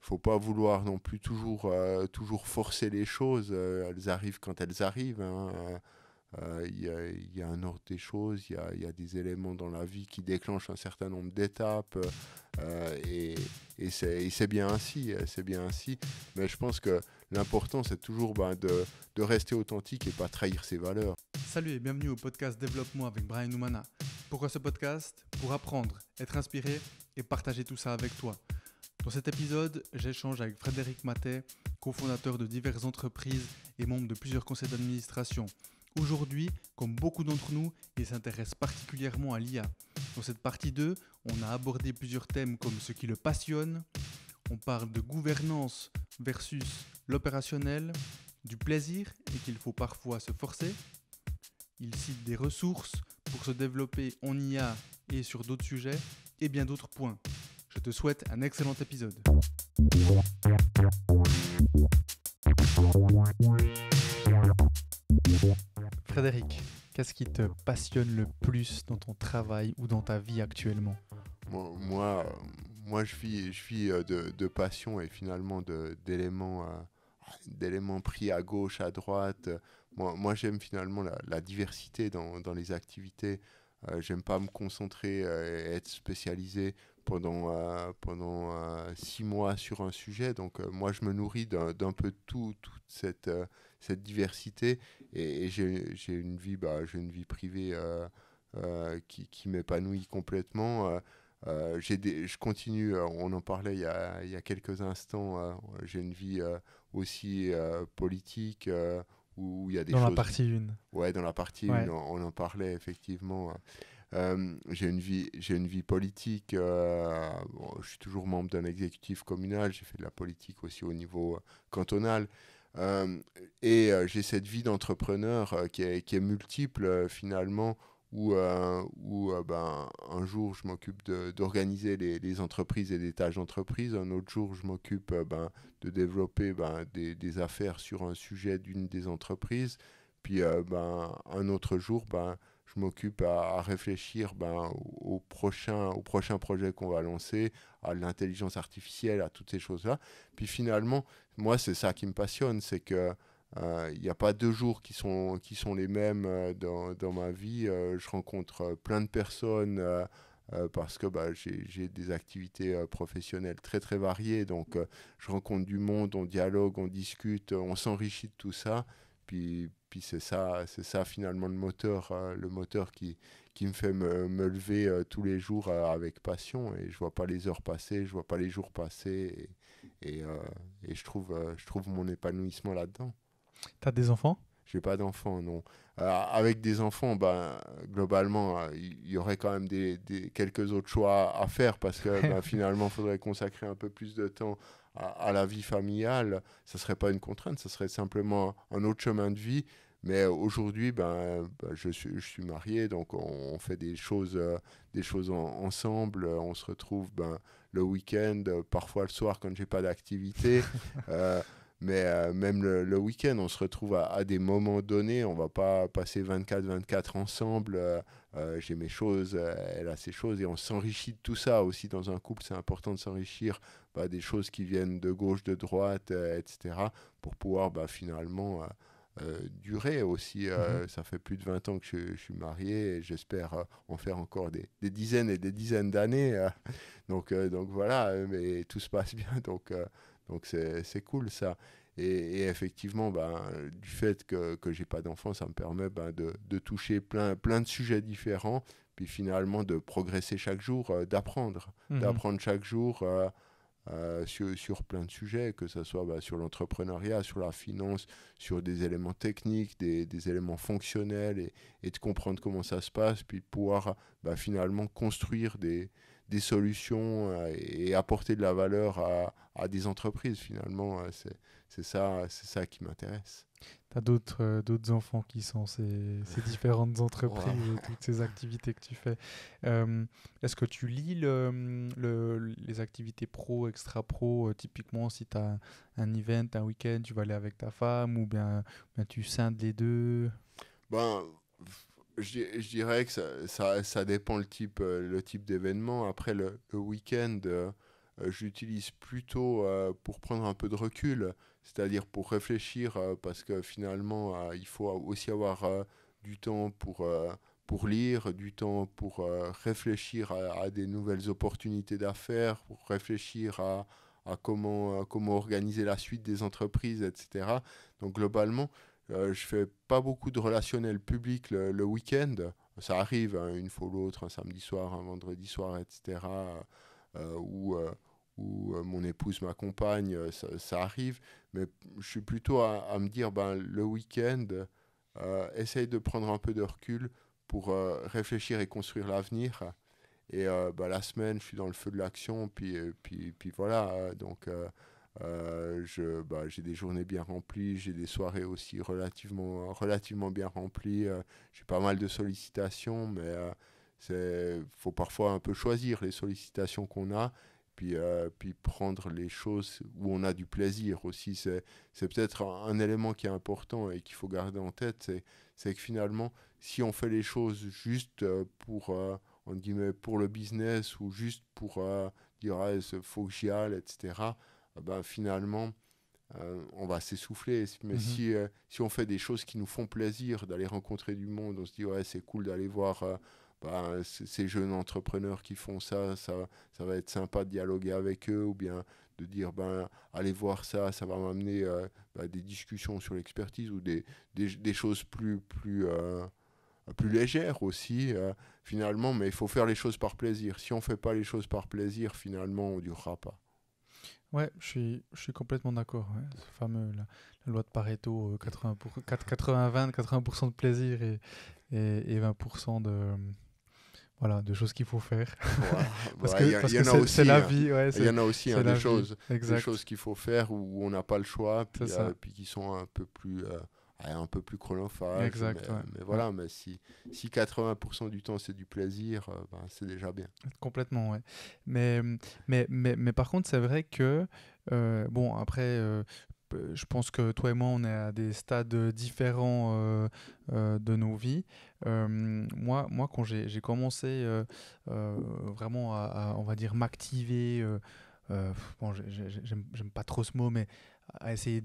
faut pas vouloir non plus toujours forcer les choses. Elles arrivent quand elles arrivent, hein. Il y a un ordre des choses, il y a des éléments dans la vie qui déclenchent un certain nombre d'étapes, et, et c'est bien ainsi, c'est bien ainsi. Mais je pense que l'important, c'est toujours de rester authentique et pas trahir ses valeurs. Salut et bienvenue au podcast Développement avec Brian Oumana. Pourquoi ce podcast ? Pour apprendre, être inspiré et partager tout ça avec toi. Dans cet épisode, j'échange avec Frédéric Matet, cofondateur de diverses entreprises et membre de plusieurs conseils d'administration. Aujourd'hui, comme beaucoup d'entre nous, il s'intéresse particulièrement à l'IA. Dans cette partie 2, on a abordé plusieurs thèmes comme ce qui le passionne, on parle de gouvernance versus l'opérationnel, du plaisir et qu'il faut parfois se forcer. Il cite des ressources pour se développer en IA et sur d'autres sujets et bien d'autres points. Je te souhaite un excellent épisode. Frédéric, qu'est-ce qui te passionne le plus dans ton travail ou dans ta vie actuellement ? Moi, je vis de passion et finalement d'éléments pris à gauche, à droite. Moi, j'aime finalement la diversité dans les activités. J'aime pas me concentrer et être spécialisé pendant 6 mois sur un sujet. Donc, moi, je me nourris d'un peu de toute cette diversité. Et j'ai une vie privée qui m'épanouit complètement. Je continue, on en parlait il y a quelques instants, j'ai une vie aussi politique, où il y a des Dans choses... la partie 1. Ouais, dans la partie 1, Ouais. on en parlait effectivement. J'ai une vie politique, je suis toujours membre d'un exécutif communal, j'ai fait de la politique aussi au niveau cantonal. J'ai cette vie d'entrepreneur qui est multiple finalement, où un jour je m'occupe d'organiser les entreprises et des tâches d'entreprise, un autre jour je m'occupe de développer des affaires sur un sujet d'une des entreprises, puis un autre jour je m'occupe à réfléchir au prochain projet qu'on va lancer, à l'intelligence artificielle, à toutes ces choses-là. Puis finalement, moi c'est ça qui me passionne, c'est que il n'y a pas 2 jours qui sont les mêmes dans ma vie. Je rencontre plein de personnes parce que j'ai des activités professionnelles très très variées. Donc je rencontre du monde, on dialogue, on discute, on s'enrichit de tout ça. Puis c'est ça finalement le moteur qui me fait me lever tous les jours avec passion. Et je vois pas les heures passer, je vois pas les jours passer. Et je trouve mon épanouissement là-dedans. T'as des enfants ? J'ai pas d'enfants, non. Avec des enfants, globalement, il y aurait quand même quelques autres choix à faire parce que finalement, il faudrait consacrer un peu plus de temps à la vie familiale. Ça serait pas une contrainte, ça serait simplement un autre chemin de vie. Mais aujourd'hui, je suis marié, donc on fait des choses ensemble. On se retrouve le week-end, parfois le soir quand j'ai pas d'activité. Mais même le week-end, on se retrouve à des moments donnés. On va pas passer 24/24 ensemble. J'ai mes choses, elle a ses choses. Et on s'enrichit de tout ça aussi dans un couple. C'est important de s'enrichir des choses qui viennent de gauche, de droite, etc. Pour pouvoir finalement durer aussi. Ça fait plus de 20 ans que je suis marié et j'espère en faire encore des dizaines et des dizaines d'années. Donc voilà, mais tout se passe bien. Donc c'est cool ça. Et effectivement, du fait que j'ai pas d'enfant, ça me permet de toucher plein de sujets différents, puis finalement de progresser chaque jour, d'apprendre chaque jour sur plein de sujets, que ce soit sur l'entrepreneuriat, sur la finance, sur des éléments techniques, des éléments fonctionnels, et de comprendre comment ça se passe, puis de pouvoir finalement construire des solutions et apporter de la valeur à des entreprises. Finalement, c'est ça qui m'intéresse. T'as d'autres enfants qui sont ces différentes entreprises et toutes ces activités que tu fais. Est-ce que tu lis les activités pro, extra-pro typiquement, si tu as un event, un week-end, tu vas aller avec ta femme ou bien tu scindes les deux ? Je dirais que ça dépend le type d'événement. Après, le week-end, je l'utilise plutôt pour prendre un peu de recul, c'est-à-dire pour réfléchir, parce que finalement, il faut aussi avoir du temps pour lire, du temps pour réfléchir à des nouvelles opportunités d'affaires, pour réfléchir à comment organiser la suite des entreprises, etc. Donc globalement, je fais pas beaucoup de relationnel public le week-end. Ça arrive hein, une fois ou l'autre, un samedi soir, un vendredi soir, etc. Où mon épouse m'accompagne, ça arrive. Mais je suis plutôt à me dire, ben, le week-end, essaye de prendre un peu de recul pour réfléchir et construire l'avenir. Et bah, la semaine, je suis dans le feu de l'action, puis voilà. J'ai des journées bien remplies, j'ai des soirées aussi relativement bien remplies. J'ai pas mal de sollicitations, mais faut parfois un peu choisir les sollicitations qu'on a, puis prendre les choses où on a du plaisir aussi. C'est peut-être un élément qui est important et qu'il faut garder en tête, c'est que finalement, si on fait les choses juste entre guillemets, pour le business ou juste pour dire il faut que j'y aille, etc., ben, finalement, on va s'essouffler. Mais si on fait des choses qui nous font plaisir, d'aller rencontrer du monde, on se dit ouais, c'est cool d'aller voir ces jeunes entrepreneurs qui font ça va être sympa de dialoguer avec eux, ou bien de dire ben, allez voir ça va m'amener des discussions sur l'expertise ou des choses plus légère aussi, finalement, mais il faut faire les choses par plaisir. Si on ne fait pas les choses par plaisir, finalement, on ne durera pas. Ouais, je suis complètement d'accord. Ouais. Ce fameux, la loi de Pareto, 80-20, 80% de plaisir et 20% voilà, de choses qu'il faut faire. Ouais, parce ouais, parce y que en a aussi, c'est la vie. Ouais, il y en a aussi c'est des la choses, vie. Exact. qu'il faut faire où on n'a pas le choix, C'est ça. puis qui sont un peu plus chronophages. Exact, ouais. Mais voilà, mais si 80% du temps c'est du plaisir, ben, c'est déjà bien. Complètement, ouais. Mais par contre, c'est vrai que, bon, après, je pense que toi et moi, on est à des stades différents de nos vies. Moi, quand j'ai commencé vraiment on va dire, m'activer, bon, j'aime pas trop ce mot, mais à essayer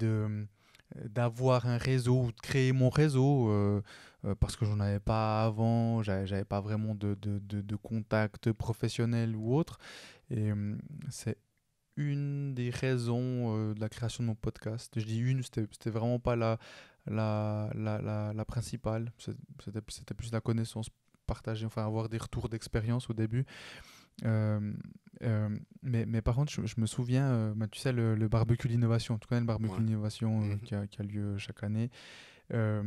d'avoir un réseau ou de créer mon réseau parce que j'en avais pas avant, j'avais pas vraiment de contact professionnel ou autre. Et c'est une des raisons de la création de mon podcast. Je dis une, c'était vraiment pas la principale. C'était plus la connaissance partagée, enfin avoir des retours d'expérience au début. Euh, mais par contre, je me souviens, tu sais, le barbecue d'innovation. Tu connais le barbecue Ouais. d'innovation qui a lieu chaque année. Je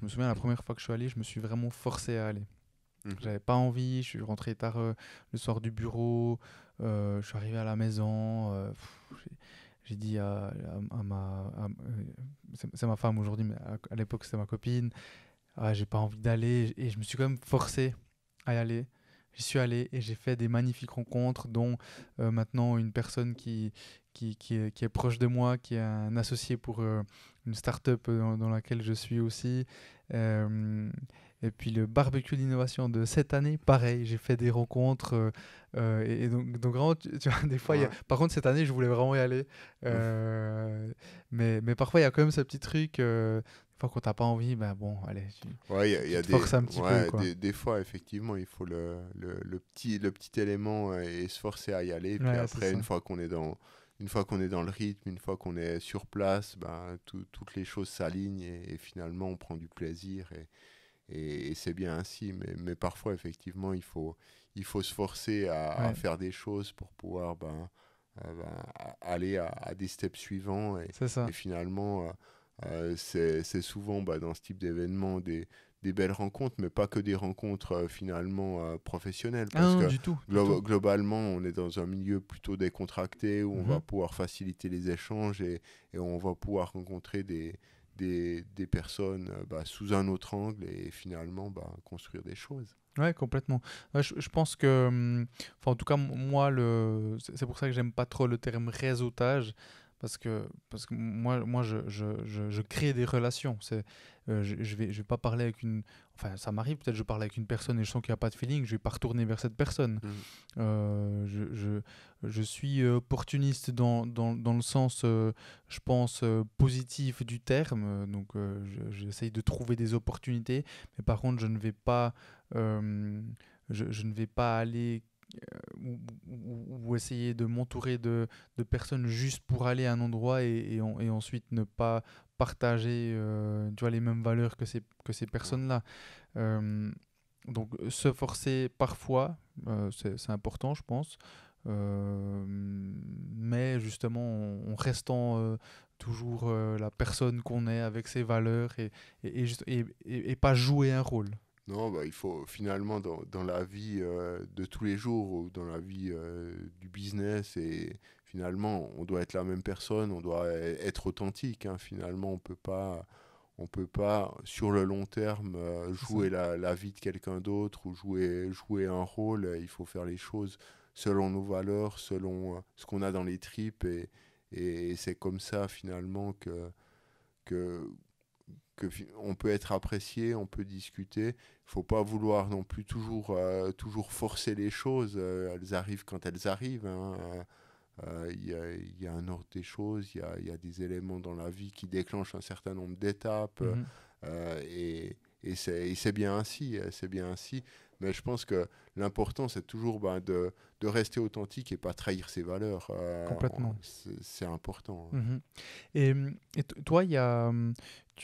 me souviens, la première fois que je suis allé, je me suis vraiment forcé à aller. J'avais pas envie, je suis rentré tard le soir du bureau, je suis arrivé à la maison, j'ai dit c'est ma femme aujourd'hui, mais à l'époque c'était ma copine, ah, j'ai pas envie d'aller, et je me suis quand même forcé à y aller. J'y suis allé et j'ai fait des magnifiques rencontres, dont maintenant une personne qui est proche de moi, qui est un associé pour une start-up dans laquelle je suis aussi. Euh, et puis le barbecue d'innovation de cette année, pareil, j'ai fait des rencontres. Et donc vraiment, tu vois, des fois, Ouais. par contre, cette année, je voulais vraiment y aller. Mais parfois, il y a quand même ce petit truc. Une fois qu'on t'a pas envie, ben bon, allez, Ouais, tu te forces un petit peu, quoi. des fois, effectivement, il faut le petit élément et se forcer à y aller. Puis Ouais, c'est après, ça. une fois qu'on est dans le rythme, une fois qu'on est sur place, ben, toutes les choses s'alignent et finalement, on prend du plaisir et c'est bien ainsi. Mais parfois, effectivement, il faut se forcer à Ouais, faire des choses pour pouvoir aller à des steps suivants. c'est ça. Et finalement, c'est souvent dans ce type d'événement des belles rencontres, mais pas que des rencontres finalement professionnelles, Ah parce non, que du tout, du tout. globalement, on est dans un milieu plutôt décontracté où on va Mhm. pouvoir faciliter les échanges et on va pouvoir rencontrer des personnes sous un autre angle et finalement construire des choses. Ouais, complètement. Ouais, je pense que, enfin, en tout cas, moi, c'est pour ça que j'aime pas trop le terme réseautage, parce que moi je crée des relations. Je vais pas parler avec une. Enfin, ça m'arrive, peut-être je parle avec une personne et je sens qu'il n'y a pas de feeling, je vais pas retourner vers cette personne. Mhm. Euh, je, je, je suis opportuniste dans le sens, je pense, positif du terme. J'essaye de trouver des opportunités, mais par contre, euh, je ne vais pas aller ou essayer de m'entourer de personnes juste pour aller à un endroit et ensuite ne pas partager tu vois, les mêmes valeurs que ces Ouais. personnes-là. Euh, donc se forcer parfois, c'est important, je pense. Mais justement en restant toujours la personne qu'on est avec ses valeurs et pas jouer un rôle. Non, bah, il faut finalement dans la vie de tous les jours ou dans la vie du business, et finalement on doit être la même personne, on doit être authentique, hein. Finalement on peut pas sur le long terme C'est ça. jouer la vie de quelqu'un d'autre ou jouer un rôle. Il faut faire les choses selon nos valeurs, selon ce qu'on a dans les tripes, et c'est comme ça finalement que on peut être apprécié, on peut discuter. Il faut pas vouloir non plus toujours forcer les choses. Elles arrivent quand elles arrivent, hein. Il y a un ordre des choses, il y a des éléments dans la vie qui déclenchent un certain nombre d'étapes, Mhm. et c'est bien ainsi, c'est bien ainsi. Mais je pense que l'important, c'est toujours de rester authentique et pas trahir ses valeurs. Complètement. C'est important, hein. Mhm. Toi, il y a,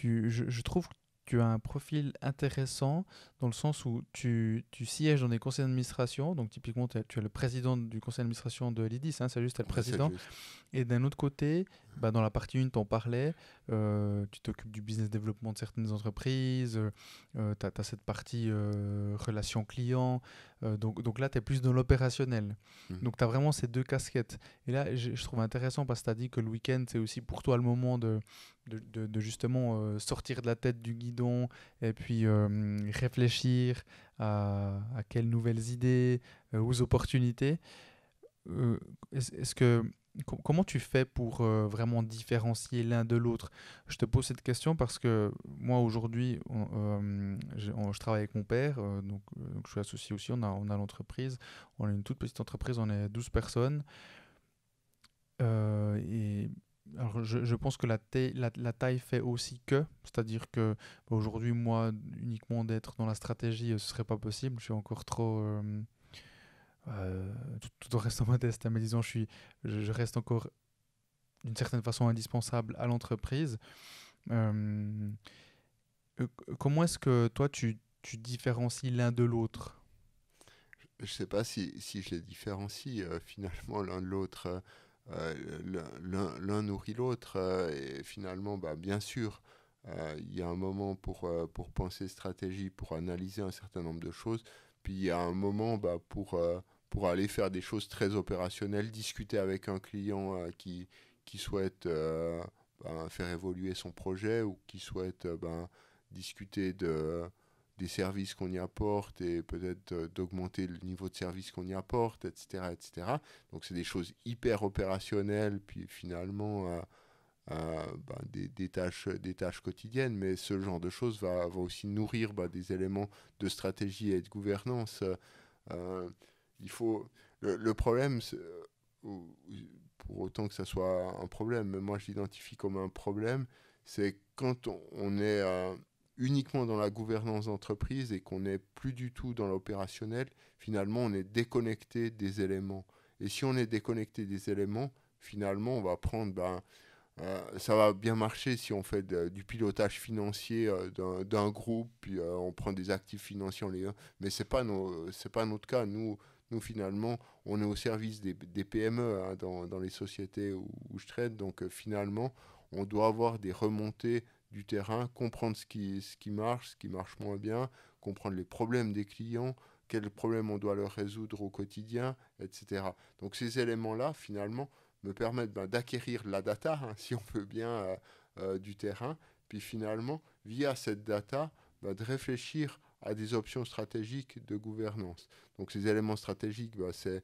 je trouve que tu as un profil intéressant dans le sens où tu sièges dans des conseils d'administration. Donc, typiquement, tu es le président du conseil d'administration de l'IDIS, hein, c'est juste, tu es le Ouais, c'est président. juste. Et d'un autre côté, bah, dans la partie 1, tu en parlais, tu t'occupes du business développement de certaines entreprises, tu as cette partie relation client, donc là, tu es plus dans l'opérationnel. Mhm. Donc tu as vraiment ces deux casquettes. Et là, je trouve intéressant parce que tu as dit que le week-end, c'est aussi pour toi le moment de justement sortir de la tête du guidon et puis réfléchir à quelles nouvelles idées, aux opportunités. Euh, est-ce que comment tu fais pour vraiment différencier l'un de l'autre? Je te pose cette question parce que moi aujourd'hui, je travaille avec mon père, donc je suis associé aussi, on a l'entreprise, on a une toute petite entreprise, on est 12 personnes. Et alors je pense que la taille fait aussi que, c'est-à-dire que bah, aujourd'hui, moi, uniquement d'être dans la stratégie, ce serait pas possible, je suis encore trop... tout en restant modeste, hein, mais disons, je reste encore d'une certaine façon indispensable à l'entreprise. Euh, Comment est-ce que toi, tu différencies l'un de l'autre? Je sais pas si je les différencie finalement l'un de l'autre. L'un nourrit l'autre, et finalement, bah, bien sûr, il y a un moment pour penser stratégie, pour analyser un certain nombre de choses, puis il y a un moment pour aller faire des choses très opérationnelles, discuter avec un client qui souhaite faire évoluer son projet, ou qui souhaite discuter des services qu'on y apporte, et peut-être d'augmenter le niveau de service qu'on y apporte, etc., etc. Donc c'est des choses hyper opérationnelles, puis finalement des tâches quotidiennes, mais ce genre de choses va aussi nourrir des éléments de stratégie et de gouvernance. Euh, il faut le problème, pour autant que ça soit un problème, mais moi je l'identifie comme un problème, c'est quand on est uniquement dans la gouvernance d'entreprise et qu'on n'est plus du tout dans l'opérationnel. Finalement on est déconnecté des éléments. Et si on est déconnecté des éléments, finalement on va prendre ça va bien marcher si on fait du pilotage financier d'un groupe, puis on prend des actifs financiers, mais c'est pas notre cas. Nous, finalement, on est au service des PME, hein, dans les sociétés où je traite. Donc, finalement, on doit avoir des remontées du terrain, comprendre ce qui marche moins bien, comprendre les problèmes des clients, quels problèmes on doit leur résoudre au quotidien, etc. Donc, ces éléments-là, finalement, me permettent d'acquérir la data, hein, si on veut bien, du terrain, puis finalement, via cette data, de réfléchir à des options stratégiques de gouvernance. Donc ces éléments stratégiques, c'est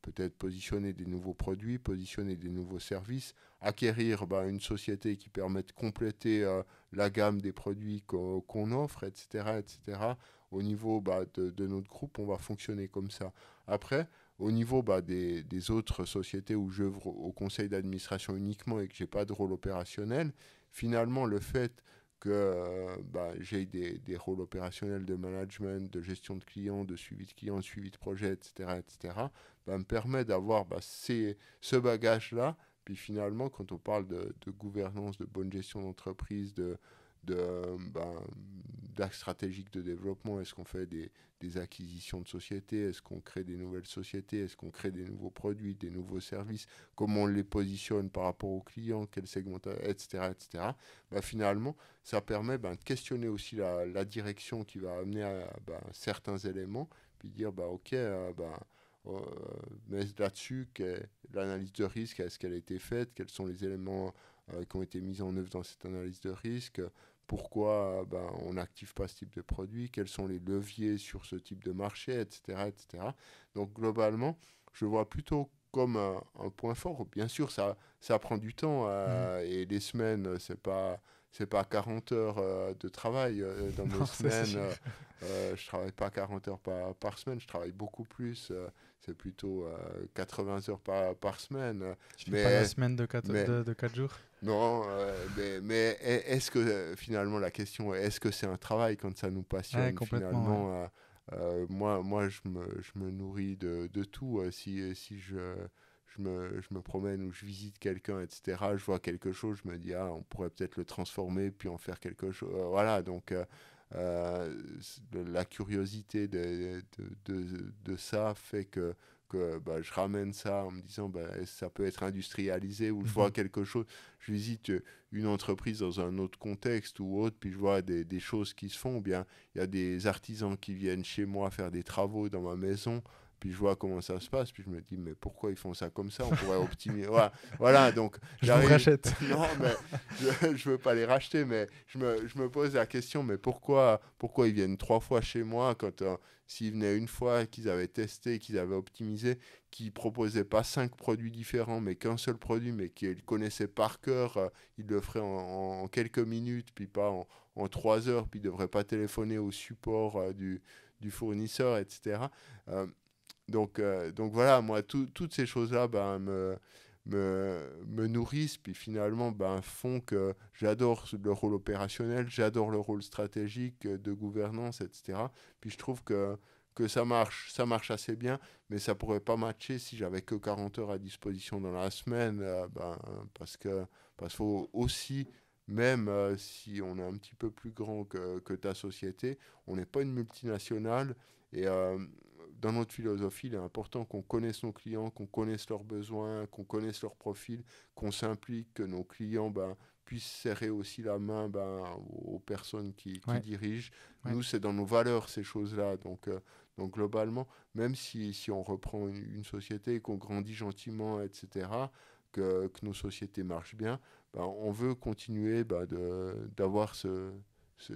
peut-être positionner des nouveaux produits, positionner des nouveaux services, acquérir une société qui permet de compléter la gamme des produits qu'on offre, etc., etc. Au niveau de notre groupe, on va fonctionner comme ça. Après, au niveau des autres sociétés où j'œuvre au conseil d'administration uniquement et que je n'ai pas de rôle opérationnel, finalement, le fait que j'ai des rôles opérationnels de management, de gestion de clients, de suivi de projet, etc., me permet d'avoir ce bagage-là. Puis finalement, quand on parle de gouvernance, de bonne gestion d'entreprise, d'axe stratégique de développement, est-ce qu'on fait des acquisitions de sociétés, est-ce qu'on crée des nouvelles sociétés, est-ce qu'on crée des nouveaux produits, des nouveaux services, comment on les positionne par rapport aux clients, quel segment, etc., etc. Finalement, ça permet de questionner aussi la direction qui va amener à certains éléments, puis dire ok, mais là-dessus, l'analyse de risque, est-ce qu'elle a été faite, quels sont les éléments qui ont été mis en œuvre dans cette analyse de risque, pourquoi on n'active pas ce type de produit, quels sont les leviers sur ce type de marché, etc., etc. Donc globalement, je vois plutôt comme un point fort. Bien sûr, ça prend du temps et les semaines, c'est pas 40 heures de travail. Dans mes semaines, je travaille pas 40 heures par semaine, je travaille beaucoup plus. C'est plutôt 80 heures par semaine. Tu fais pas la semaine de 4 jours? Non, mais est-ce que finalement la question est, est-ce que c'est un travail quand ça nous passionne finalement? Moi je me nourris de tout. Si je me promène ou je visite quelqu'un, etc., je vois quelque chose, je me dis, on pourrait peut-être le transformer, puis en faire quelque chose. Voilà, donc la curiosité de ça fait que je ramène ça en me disant ça peut être industrialisé, ou je vois quelque chose, je visite une entreprise dans un autre contexte ou autre, puis je vois des choses qui se font, ou bien il y a des artisans qui viennent chez moi faire des travaux dans ma maison, puis je vois comment ça se passe, puis je me dis mais pourquoi ils font ça comme ça, on pourrait optimiser. Voilà, donc je vous rachète. Non, mais je veux pas les racheter, mais je me pose la question, mais pourquoi ils viennent 3 fois chez moi quand s'ils venaient une fois, qu'ils avaient testé, qu'ils avaient optimisé, qu'ils proposaient pas 5 produits différents, mais qu'un seul produit, mais qu'ils connaissaient par cœur, ils le feraient en quelques minutes, puis pas en 3 heures, puis ils ne devraient pas téléphoner au support du fournisseur, etc. Donc voilà, moi, toutes ces choses-là me nourrissent, puis finalement font que j'adore le rôle opérationnel, j'adore le rôle stratégique de gouvernance, etc. Puis je trouve que ça marche assez bien, mais ça pourrait pas matcher si j'avais que 40 heures à disposition dans la semaine, parce qu'il faut aussi, même si on est un petit peu plus grand que ta société, on n'est pas une multinationale, et dans notre philosophie, il est important qu'on connaisse nos clients, qu'on connaisse leurs besoins, qu'on connaisse leur profil, qu'on s'implique, que nos clients puissent serrer aussi la main aux personnes qui dirigent. Ouais. Nous, c'est dans nos valeurs, ces choses-là. Donc globalement, même si on reprend une société et qu'on grandit gentiment, etc., que nos sociétés marchent bien, on veut continuer d'avoir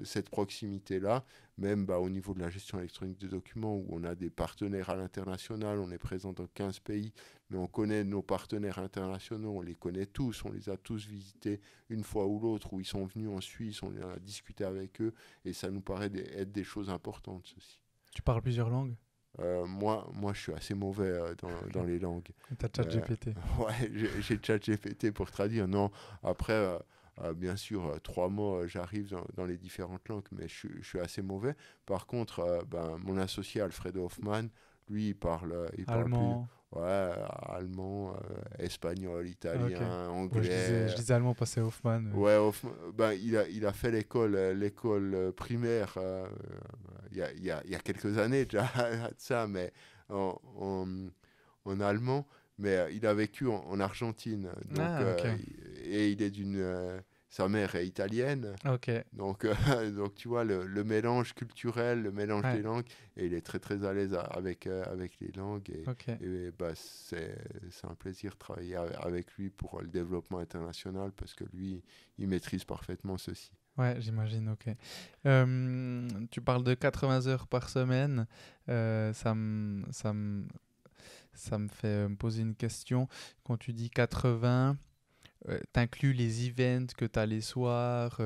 cette proximité-là, même au niveau de la gestion électronique de documents, où on a des partenaires à l'international, on est présent dans 15 pays, mais on connaît nos partenaires internationaux, on les connaît tous, on les a tous visités une fois ou l'autre, où ils sont venus en Suisse, on a discuté avec eux, et ça nous paraît être des choses importantes, ceci. Tu parles plusieurs langues? Moi, je suis assez mauvais dans les langues. T'as ChatGPT? Ouais, j'ai ChatGPT pour traduire. Non, après... bien sûr, 3 mots, j'arrive dans les différentes langues, mais je suis assez mauvais. Par contre, mon associé Alfredo Hoffman, lui, il parle allemand. Allemand, espagnol, italien, anglais. Ouais, je disais allemand, passé Hoffman. Ouais, il a fait l'école primaire il y a quelques années déjà de ça, mais en allemand. Mais il a vécu en Argentine. Donc, et il est sa mère est italienne. Okay. Donc tu vois, le mélange culturel, le mélange des langues. Et il est très, très à l'aise avec les langues. Et c'est un plaisir de travailler avec lui pour le développement international, parce que lui, il maîtrise parfaitement ceci. Ouais, j'imagine, ok. Tu parles de 80 heures par semaine. ça me fait me poser une question. Quand tu dis 80, t'inclus les events que tu as les soirs.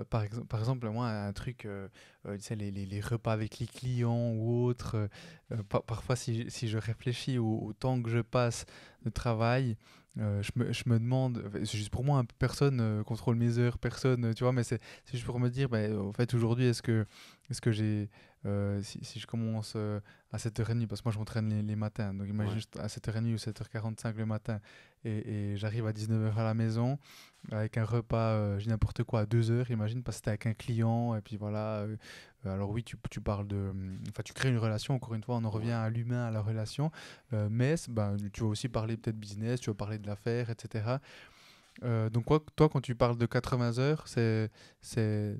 Par exemple, moi, un truc, tu sais, les repas avec les clients ou autres. Parfois, si je réfléchis au temps que je passe de travail, je me demande, enfin, c'est juste pour moi, hein, personne contrôle mes heures, personne, tu vois, mais c'est juste pour me dire, ben, en fait, aujourd'hui, est-ce que j'ai, si je commence à 7h30, parce que moi, je m'entraîne les matins, donc imagine Ouais. à 7h30 ou 7h45 le matin, et j'arrive à 19h à la maison avec un repas, je dis n'importe quoi, à 2h, imagine, parce que c'était avec un client, et puis voilà. Alors oui, tu parles de... Enfin, tu crées une relation, encore une fois, on en revient Ouais. à l'humain, à la relation, mais ben, tu vas aussi parler peut-être business, tu vas parler de l'affaire, etc. Donc toi, quand tu parles de 80 heures, c'est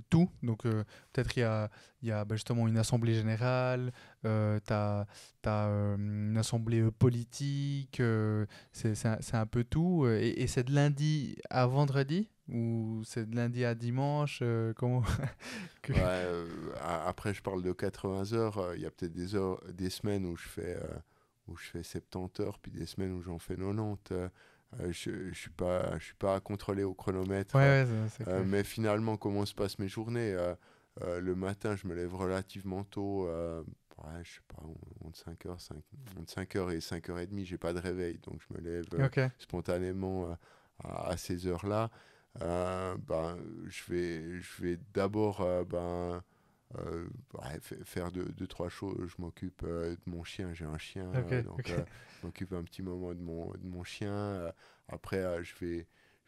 tout. Donc peut-être il y a ben, justement une assemblée générale, tu as une assemblée politique, c'est un peu tout. Et c'est de lundi à vendredi ou c'est de lundi à dimanche comment que- Ouais, après, je parle de 80 heures. Il y a peut-être des semaines où je fais 70 heures, puis des semaines où j'en fais 90. Je suis pas à contrôler au chronomètre. Ouais, ouais, c'est clair. Mais finalement, comment se passent mes journées? Le matin, je me lève relativement tôt. Ouais, je sais pas, entre 5 heures et 5h30, j'ai pas de réveil. Donc, je me lève Ok. spontanément à ces heures-là. Ben, je vais d'abord ouais, faire deux, trois choses. Je m'occupe de mon chien, j'ai un chien, Ok, donc ok. je m'occupe un petit moment de mon chien. Après, je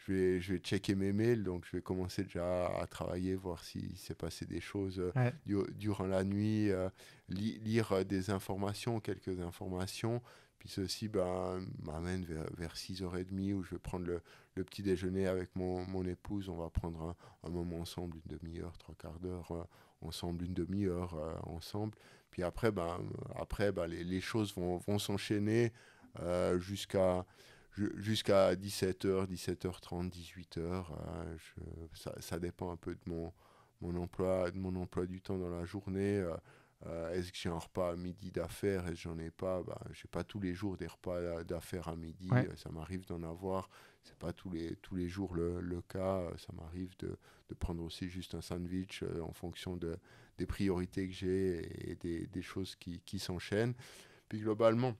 vais checker mes mails, donc je vais commencer déjà à travailler, voir s'il s'est passé des choses Ouais. durant la nuit, lire des informations, quelques informations. Puis ceci m'amène vers 6h30 où je vais prendre le petit déjeuner avec mon épouse. On va prendre un moment ensemble, une demi-heure, trois quarts d'heure ensemble, une demi-heure ensemble. Puis après les choses vont s'enchaîner jusqu'à jusqu'à 17h, 17h30, 18h. Ça dépend un peu de mon emploi du temps dans la journée. Est-ce que j'ai un repas à midi d'affaires? Est-ce que j'en ai pas? J'ai pas tous les jours des repas d'affaires à midi. Ouais. Ça m'arrive d'en avoir. C'est pas tous les jours le cas. Ça m'arrive de prendre aussi juste un sandwich en fonction des priorités que j'ai et des choses qui s'enchaînent. Puis globalement,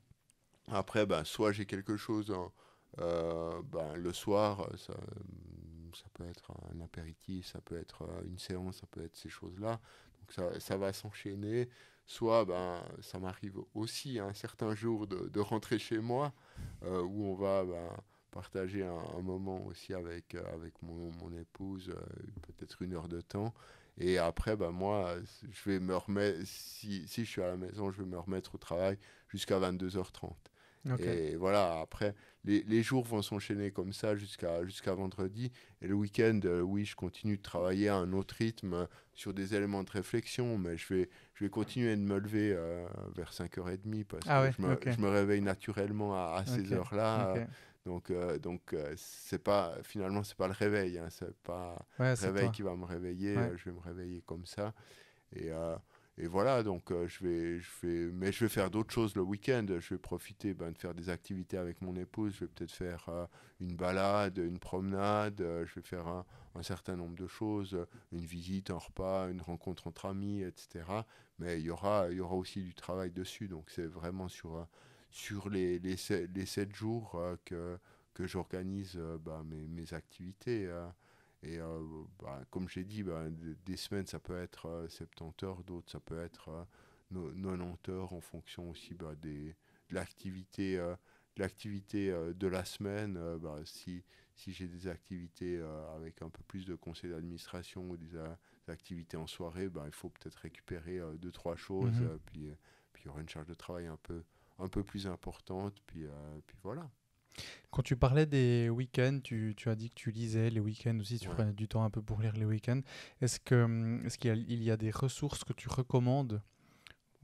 après, soit j'ai quelque chose le soir, ça peut être un apéritif, ça peut être une séance, ça peut être ces choses-là. Donc ça va s'enchaîner. Soit ça m'arrive aussi un certain jour de rentrer chez moi, où on va partager un moment aussi avec mon épouse, peut-être une heure de temps. Et après, moi, je vais me remettre, si je suis à la maison, je vais me remettre au travail jusqu'à 22h30. Ok. Et voilà, après, les jours vont s'enchaîner comme ça jusqu'à vendredi. Et le week-end, oui, je continue de travailler à un autre rythme sur des éléments de réflexion, mais je vais continuer de me lever vers 5h30 parce Ah que ouais, ok. je me réveille naturellement à ces Ok. heures-là. Ok. C'est pas, finalement, c'est pas le réveil, hein, c'est pas Ouais, le c'est réveil toi. qui va me réveiller, Ouais. je vais me réveiller comme ça. Et, euh, et voilà, donc mais je vais faire d'autres choses le week-end. Je vais profiter de faire des activités avec mon épouse. Je vais peut-être faire une balade, une promenade. Je vais faire un certain nombre de choses, une visite, un repas, une rencontre entre amis, etc. Mais il y aura aussi du travail dessus. Donc c'est vraiment sur les 7 jours que j'organise mes activités. Comme j'ai dit, des semaines, ça peut être 70 heures, d'autres, ça peut être 90 heures en fonction aussi de l'activité de la semaine. Si j'ai des activités avec un peu plus de conseil d'administration ou des activités en soirée, il faut peut-être récupérer deux, trois choses. Mhm. Puis il y aura une charge de travail un peu plus importante. Puis voilà. Quand tu parlais des week-ends, tu as dit que tu lisais les week-ends aussi, tu Ouais. prenais du temps un peu pour lire les week-ends. Est-ce qu'il y a des ressources que tu recommandes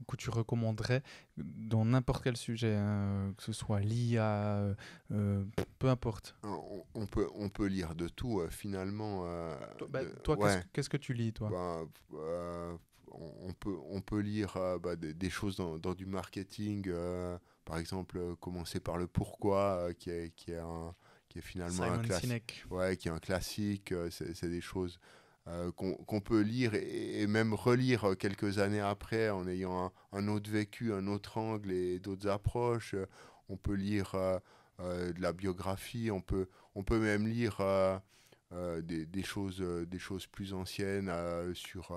ou que tu recommanderais dans n'importe quel sujet, hein, que ce soit l'IA, peu importe. On peut lire de tout finalement. Toi, toi, Ouais, qu'est-ce que tu lis, toi? ben, euh, on peut lire des choses dans du marketing, par exemple, commencer par le pourquoi, qui est finalement Simon Sinek. ouais, qui est un classique. C'est des choses qu'on peut lire et même relire quelques années après en ayant un autre vécu, un autre angle et d'autres approches. On peut lire de la biographie, on peut même lire des choses plus anciennes sur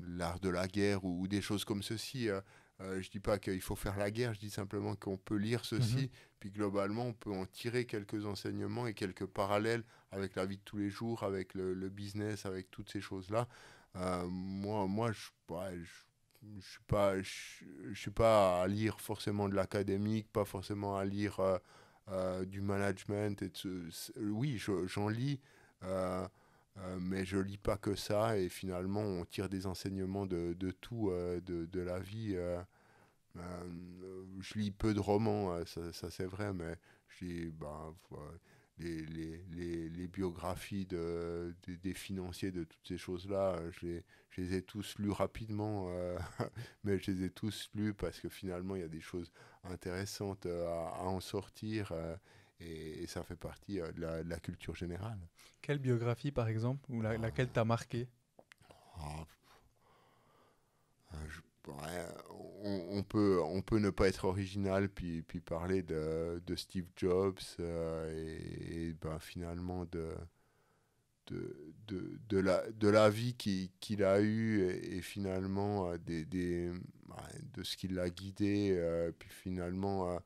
l'art de la guerre ou des choses comme ceci. Je dis pas qu'il faut faire la guerre, je dis simplement qu'on peut lire Mhm. ceci, puis globalement on peut en tirer quelques enseignements et quelques parallèles avec la vie de tous les jours, avec le business, avec toutes ces choses-là. Je suis pas à lire forcément de l'académique, pas forcément à lire du management. Oui, j'en lis, euh, mais je lis pas que ça. Et finalement, on tire des enseignements de tout, de la vie. Je lis peu de romans, ça c'est vrai, mais je lis les biographies des financiers de toutes ces choses-là. Je les ai tous lus rapidement, mais je les ai tous lus parce que finalement il y a des choses intéressantes à en sortir, et ça fait partie de la culture générale. Quelle biographie, par exemple, ou laquelle t'a marqué? Ah, ouais, on peut ne pas être original puis parler de Steve Jobs, et ben, finalement de la vie qu'il a eue et finalement de ce qui l'a guidé, puis finalement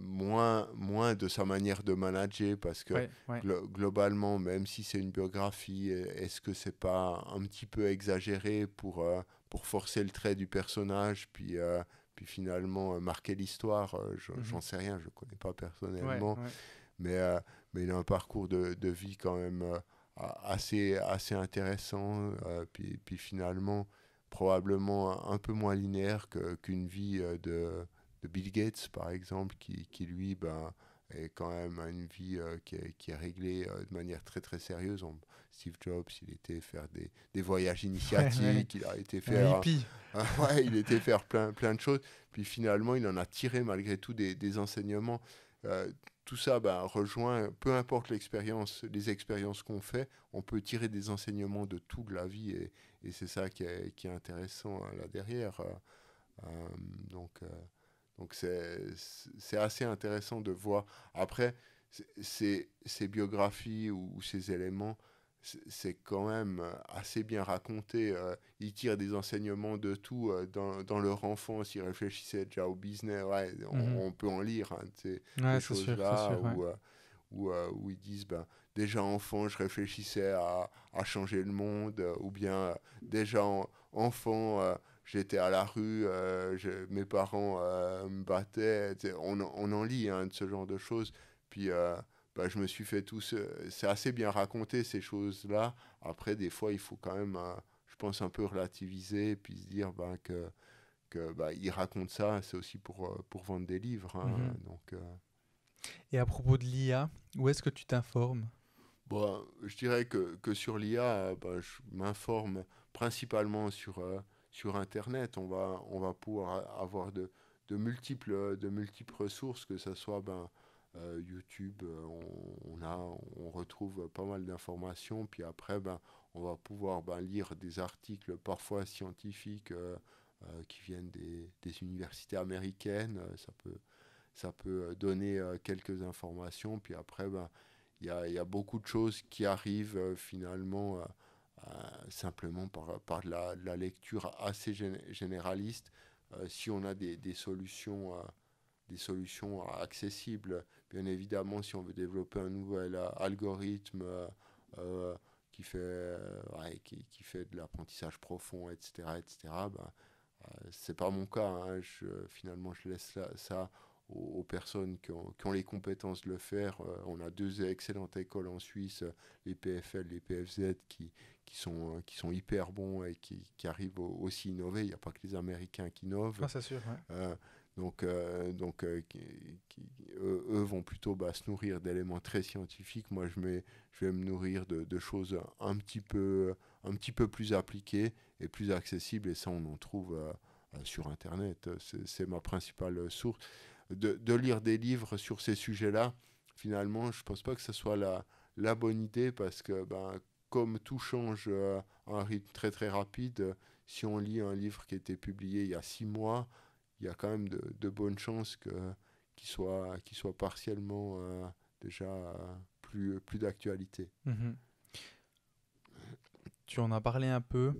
moins de sa manière de manager parce que Ouais, ouais. globalement, même si c'est une biographie, est-ce que c'est pas un petit peu exagéré pour forcer le trait du personnage puis finalement marquer l'histoire. Mhm. J'en sais rien, je le connais pas Ouais, personnellement, ouais. mais, mais il a un parcours de vie quand même assez intéressant, puis finalement probablement un peu moins linéaire qu'une vie de Bill Gates, par exemple, qui lui, ben, est quand même une vie qui est réglée de manière très très sérieuse. Steve Jobs, il était faire des voyages Ouais, ouais. initiatiques, il a été Un faire, hippie. ouais, il était faire plein de choses. Puis finalement, il en a tiré malgré tout des enseignements. Euh, tout ça ben, rejoint, peu importe les expériences qu'on fait, on peut tirer des enseignements de toute la vie et c'est ça qui est intéressant là derrière. Euh, donc, euh, donc c'est assez intéressant de voir. Après, ces biographies ou ces éléments, c'est quand même assez bien raconté. Ils tirent des enseignements de tout. Dans leur enfance, ils réfléchissaient déjà au business. Ouais, Mhm. on peut en lire hein, Ouais, ces c'est choses-là sûr, ouais. où ils disent ben, déjà enfant, je réfléchissais à changer le monde, ou bien déjà enfant, j'étais à la rue, mes parents me battaient. On en lit hein, de ce genre de choses. Puis bah, je me suis fait tout c'est assez bien raconté ces choses-là. Après, des fois, il faut quand même, je pense, un peu relativiser puis se dire ben, que bah, ils racontent ça, c'est aussi pour vendre des livres. Hein, Mhm. donc, Et à propos de l'IA, où est-ce que tu t'informes? bon, je dirais que sur l'IA, bah, je m'informe principalement sur Internet. On va pouvoir avoir de multiples ressources, que ce soit ben, YouTube, on retrouve pas mal d'informations, puis après, ben, on va pouvoir ben, lire des articles parfois scientifiques qui viennent des universités américaines. Ça peut donner quelques informations, puis après, ben, il y a beaucoup de choses qui arrivent finalement simplement par de la lecture assez généraliste. Si on a des solutions accessibles, bien évidemment, si on veut développer un nouvel algorithme euh, qui fait de l'apprentissage profond, etc., ben, c'est pas mon cas. Hein. Finalement, je laisse ça aux personnes qui ont les compétences de le faire. On a deux excellentes écoles en Suisse, les PFL, les PFZ, qui sont hyper bons et qui arrivent aussi à innover. Il n'y a pas que les Américains qui innovent. Ah, c'est sûr, ouais. Euh, donc, eux vont plutôt se nourrir d'éléments très scientifiques. Moi, je vais me nourrir de choses un petit peu plus appliquées et plus accessibles. Et ça, on en trouve sur Internet. C'est ma principale source. De lire des livres sur ces sujets-là, finalement, je ne pense pas que ce soit la bonne idée parce que comme tout change à un rythme très très rapide, si on lit un livre qui a été publié il y a 6 mois, il y a quand même de bonnes chances qu'il soit partiellement déjà plus d'actualité. Mhm. Tu en as parlé un peu,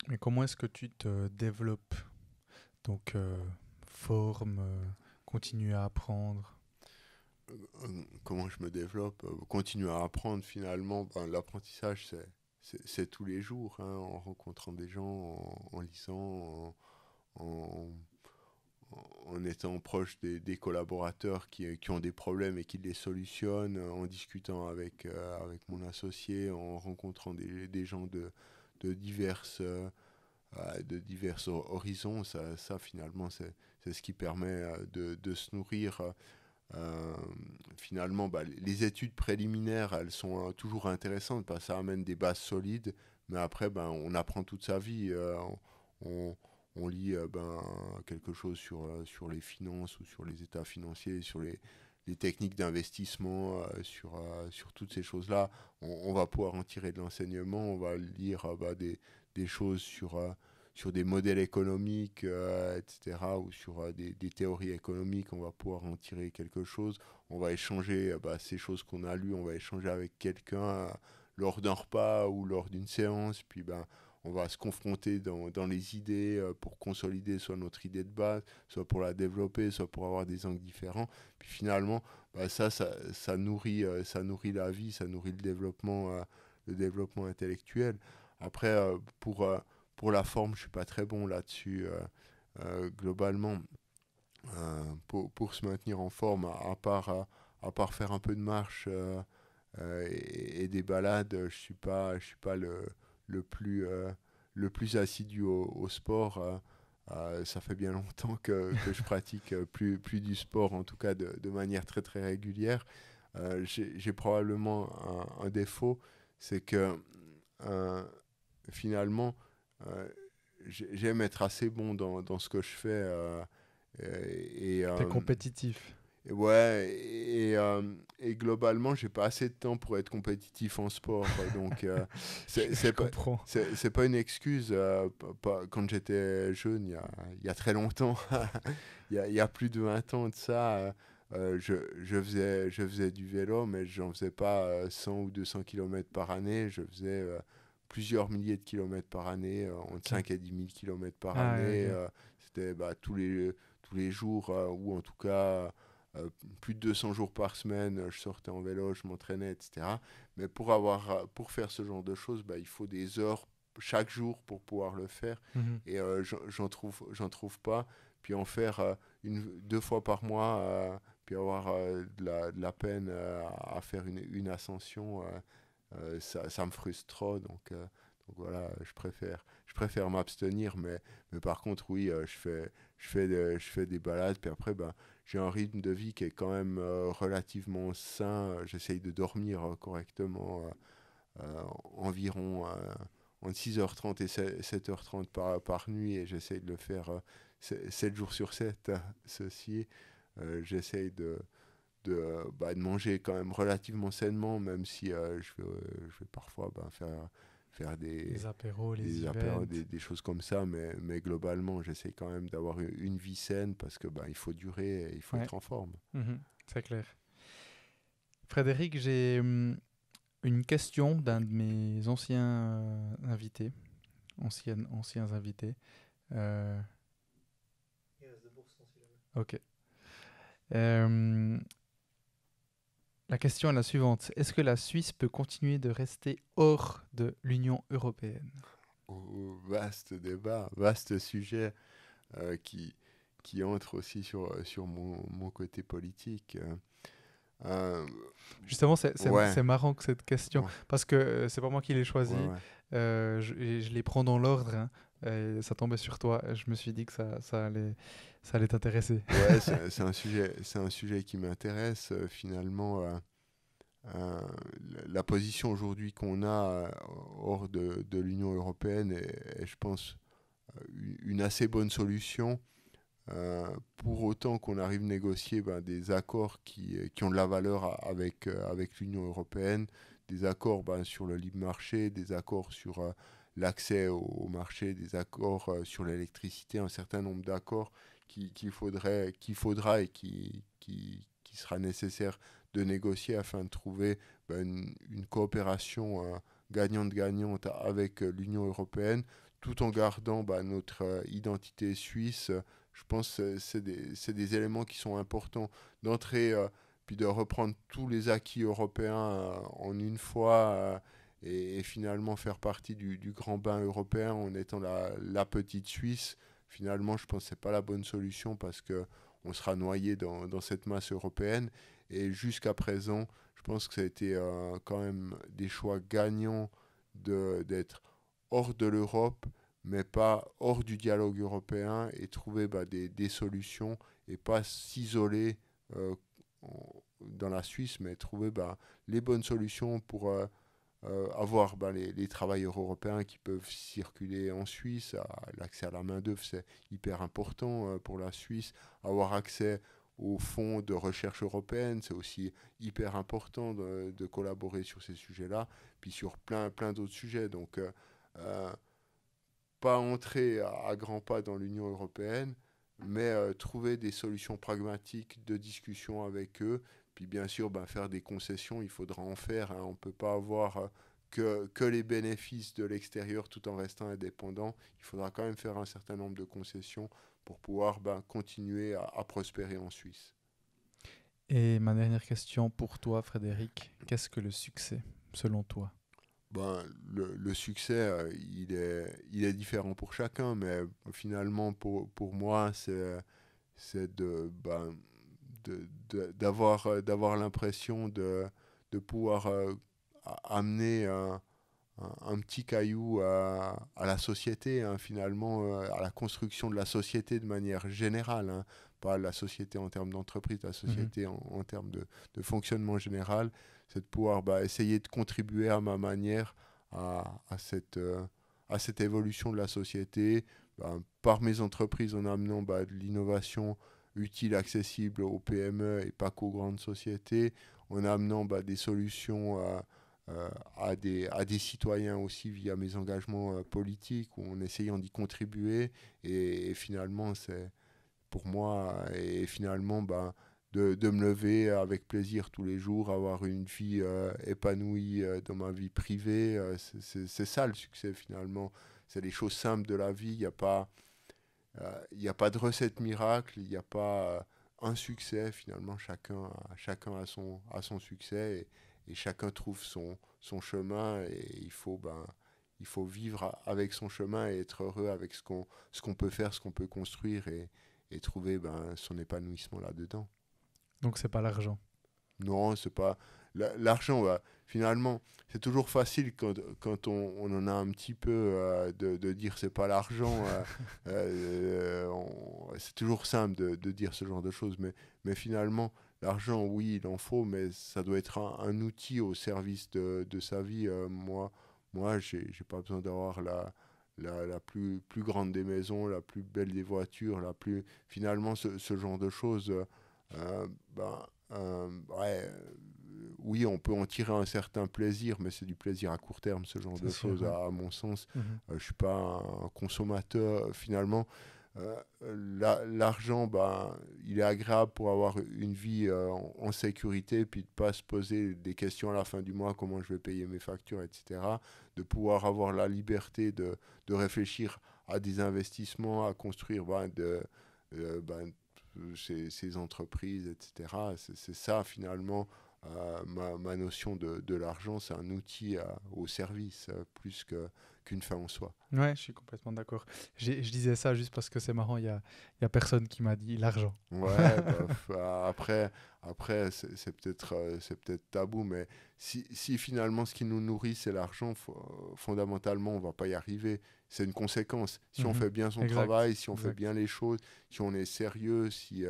mais comment est-ce que tu te développes? Donc, forme, continuer à apprendre. Comment je me développe? Continuer à apprendre finalement. L'apprentissage, c'est tous les jours, hein, en rencontrant des gens, en lisant, en, en étant proche des collaborateurs qui ont des problèmes et qui les solutionnent, en discutant avec mon associé, en rencontrant des gens de divers horizons. Ça finalement, c'est ce qui permet de se nourrir. Finalement, les études préliminaires, elles sont toujours intéressantes parce que ça amène des bases solides, mais après, on apprend toute sa vie. On lit quelque chose sur les finances ou sur les états financiers, sur les techniques d'investissement, sur toutes ces choses-là. On va pouvoir en tirer de l'enseignement, on va lire des choses sur des modèles économiques, etc., ou sur des théories économiques, on va pouvoir en tirer quelque chose. On va échanger ces choses qu'on a lues, on va échanger avec quelqu'un lors d'un repas ou lors d'une séance, puis on va se confronter dans les idées pour consolider soit notre idée de base, soit pour la développer, soit pour avoir des angles différents. Puis finalement, ça nourrit la vie, ça nourrit le développement intellectuel. Après, pour la forme, je ne suis pas très bon là-dessus. Globalement, pour se maintenir en forme, à part faire un peu de marche et des balades, je ne suis pas le plus assidu au sport. Ça fait bien longtemps que je pratique plus du sport, en tout cas de manière très très régulière. J'ai probablement un défaut, c'est que finalement, j'aime être assez bon dans ce que je fais. T'es compétitif. Ouais, et globalement, j'ai pas assez de temps pour être compétitif en sport. Donc, Je comprends. c'est pas une excuse. Quand j'étais jeune, il y a très longtemps, il y a plus de 20 ans de ça, je faisais du vélo, mais j'en faisais pas 100 ou 200 km par année. Je faisais plusieurs milliers de kilomètres par année, entre 5 et 10 000 kilomètres par année. Okay. C'était tous les jours, ou en tout cas plus de 200 jours par semaine, je sortais en vélo, je m'entraînais, etc. Mais pour faire ce genre de choses, il faut des heures chaque jour pour pouvoir le faire. Mhm. Et j'en trouve pas. Puis en faire 2 fois par mois, puis avoir de la peine à faire une ascension, ça me frustre trop. Donc voilà, je préfère m'abstenir. Mais par contre, oui, je fais des balades. Puis après, j'ai un rythme de vie qui est quand même relativement sain. J'essaye de dormir correctement, environ entre 6h30 et 7h30 par nuit, et j'essaye de le faire 7 jours sur 7. Ceci, j'essaye de manger quand même relativement sainement, même si je vais parfois faire Les apéros, les events. des choses comme ça, mais globalement, j'essaie quand même d'avoir une vie saine parce que il faut durer et il faut être en forme. Mhm. C'est clair. Frédéric, j'ai une question d'un de mes invités, anciens invités. Ok. La question est la suivante. Est-ce que la Suisse peut continuer de rester hors de l'Union européenne? Vaste débat, vaste sujet qui entre aussi sur mon côté politique. Justement, c'est marrant que cette question, Ouais. parce que c'est pas moi qui l'ai choisi. Ouais. Je les prends dans l'ordre. Hein. et ça tombait sur toi. Et je me suis dit que ça allait t'intéresser. Ouais, c'est un sujet qui m'intéresse. Finalement, euh, la position aujourd'hui qu'on a hors de l'Union européenne est, je pense, une assez bonne solution. Pour autant qu'on arrive à négocier des accords qui ont de la valeur avec l'Union européenne, des accords sur le libre marché, des accords sur l'accès au marché, des accords sur l'électricité, un certain nombre d'accords qu'il faudra et qui sera nécessaire de négocier afin de trouver une coopération gagnante-gagnante avec l'Union européenne, tout en gardant notre identité suisse. Je pense que c'est des éléments qui sont importants d'entrer, puis de reprendre tous les acquis européens en une fois et finalement faire partie du grand bain européen en étant la petite Suisse. Finalement, je pense que ce n'est pas la bonne solution parce qu'on sera noyé dans cette masse européenne. Et jusqu'à présent, je pense que ça a été quand même des choix gagnants d'être hors de l'Europe, mais pas hors du dialogue européen et trouver des solutions et pas s'isoler dans la Suisse, mais trouver les bonnes solutions pour avoir les travailleurs européens qui peuvent circuler en Suisse. L'accès à la main-d'œuvre, c'est hyper important pour la Suisse. Avoir accès aux fonds de recherche européenne, c'est aussi hyper important de collaborer sur ces sujets-là, puis sur plein d'autres sujets. Donc, pas entrer à grands pas dans l'Union européenne, mais trouver des solutions pragmatiques de discussion avec eux. Puis bien sûr, faire des concessions, il faudra en faire. Hein. On ne peut pas avoir que les bénéfices de l'extérieur tout en restant indépendant. Il faudra quand même faire un certain nombre de concessions pour pouvoir continuer à prospérer en Suisse. Et ma dernière question pour toi, Frédéric, qu'est-ce que le succès, selon toi? Le succès, il est différent pour chacun, mais finalement, pour moi, c'est d'avoir l'impression de pouvoir amener un petit caillou à la société, hein, finalement, à la construction de la société de manière générale, hein, pas la société en termes d'entreprise, la société en termes de fonctionnement général, c'est de pouvoir essayer de contribuer à ma manière à cette évolution de la société, par mes entreprises en amenant de l'innovation utile, accessible aux PME et pas qu'aux grandes sociétés, en amenant des solutions à des citoyens aussi via mes engagements politiques, ou en essayant d'y contribuer. Et finalement, c'est pour moi, et finalement, de me lever avec plaisir tous les jours, avoir une vie épanouie dans ma vie privée. C'est ça le succès finalement. C'est les choses simples de la vie. Il y a pas de recette miracle, il n'y a pas un succès. Finalement, chacun a son succès et chacun trouve son chemin. Et il faut vivre avec son chemin et être heureux avec ce qu'on peut faire, ce qu'on peut construire et trouver son épanouissement là-dedans. Donc, c'est pas l'argent. Non, c'est pas. L'argent, finalement, c'est toujours facile quand on en a un petit peu de dire c'est pas l'argent. C'est toujours simple de dire ce genre de choses. Mais finalement, l'argent, oui, il en faut, mais ça doit être un outil au service de sa vie. Moi j'ai pas besoin d'avoir la plus grande des maisons, la plus belle des voitures, finalement, ce genre de choses. Euh, ben, ouais, oui, on peut en tirer un certain plaisir, mais c'est du plaisir à court terme, ce genre C'est de sûr, choses, ouais. à mon sens. Je ne suis pas un consommateur, finalement. Euh, L'argent, il est agréable pour avoir une vie en sécurité, puis de ne pas se poser des questions à la fin du mois, comment je vais payer mes factures, etc. De pouvoir avoir la liberté de réfléchir à des investissements, à construire ces entreprises, etc. C'est ça, finalement, ma notion de l'argent, c'est un outil au service plus qu'une fin en soi. Ouais, je suis complètement d'accord. Je disais ça juste parce que c'est marrant, il y a personne qui m'a dit l'argent. Ouais, après c'est peut-être tabou, mais si finalement ce qui nous nourrit c'est l'argent, fondamentalement on va pas y arriver. C'est une conséquence. Si on fait bien son travail, si on fait bien les choses, si on est sérieux, si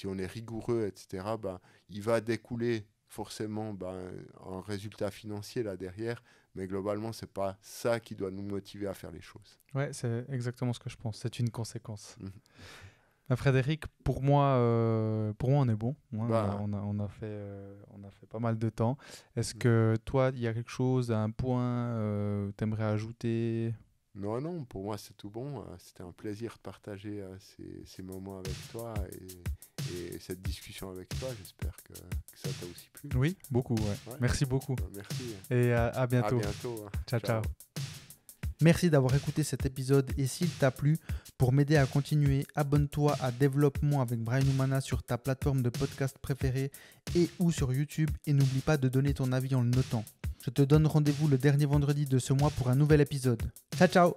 on est rigoureux, etc., il va découler forcément un résultat financier là derrière, mais globalement c'est pas ça qui doit nous motiver à faire les choses. Ouais, c'est exactement ce que je pense. C'est une conséquence. Frédéric, pour moi, on est bon. On a fait pas mal de temps. Est-ce que toi, il y a quelque chose, un point, t'aimerais ajouter? Non, pour moi c'est tout bon. C'était un plaisir de partager ces moments avec toi et cette discussion avec toi. J'espère que ça t'a aussi plu. Oui, beaucoup. Ouais. Merci beaucoup. Merci. Et à bientôt. À bientôt. Ciao. Merci d'avoir écouté cet épisode et s'il t'a plu, pour m'aider à continuer, abonne-toi à Développement avec Brian Oumana sur ta plateforme de podcast préférée et ou sur YouTube et n'oublie pas de donner ton avis en le notant. Je te donne rendez-vous le dernier vendredi de ce mois pour un nouvel épisode. Ciao.